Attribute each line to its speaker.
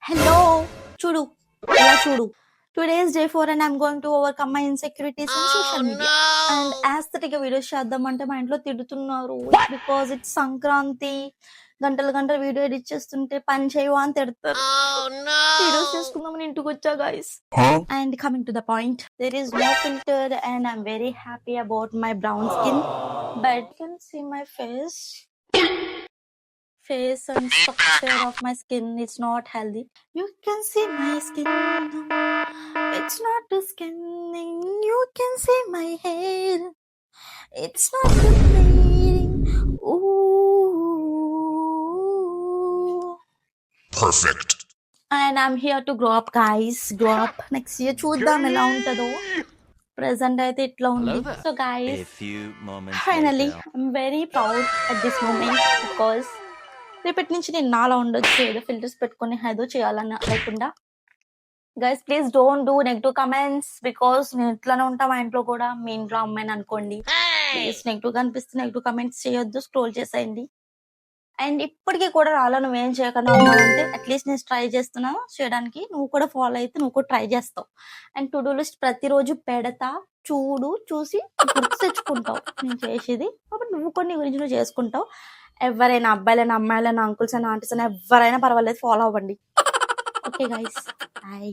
Speaker 1: Hello, Chudu. Hello, Chudu. Today is day 4 and I'm going to overcome my insecurities on social media. And aesthetic videos చేద్దామంటే మా ఇంట్లో తిడుతున్నారు because it's Sankranti గంటల video edit చేస్తుంటే పని చేయవా అని తిడతారు. వీడియోస్ చేసుకుందామని ఇంటికి వచ్చా guys. And coming to the point, there is no filter and I'm very happy about my brown skin, but you can see my face and structure of my skin. It's not healthy. You can see my skin. It's not the skin. You can see my hair. It's not the hair. Ooh.
Speaker 2: Perfect.
Speaker 1: And I'm here to grow up, guys. Grow up. Next year చూద్దాం ఎలా ఉంటుందో. Present అయితే ఇట్లా ఉంది. So guys, finally I'm very proud at this moment because రేపటి నుంచి నేను నాలా ఉండొచ్చు, ఏదో ఫిల్టర్స్ పెట్టుకొని ఏదో చేయాలన్న లేకుండా. Guys please don't do negative comments because నేను ఇట్లానే ఉంటా. మా ఇంట్లో కూడా మీ ఇంట్లో అమ్మాయిని అనుకోండి, ప్లీజ్ నెగిటివ్ గా అనిపిస్తే నెగిటివ్ కమెంట్స్ చేయొద్దు, స్క్రోల్ చేసేయండి. అండ్ ఇప్పటికీ కూడా రాలా నువ్వేం చేయకుండా ఉన్నావంటే అట్లీస్ట్ నేను ట్రై చేస్తున్నాను చేయడానికి, నువ్వు కూడా ఫాలో అయితే నువ్వు కూడా ట్రై చేస్తావు. అండ్ టు డూ లిస్ట్ ప్రతిరోజు పెడతా, చూసి గుర్తు తెచ్చుకుంటావు నేను చేసేది. కాబట్టి నువ్వు కూడా నీ గురించి నువ్వు చేసుకుంటావు. ఎవరైనా అబ్బాయిలైనా అమ్మాయిలైనా అంకుల్స్ అయినా ఆంటీస్ అయినా ఎవరైనా పర్వాలేదు, ఫాలో అవ్వండి. Okay guys, bye.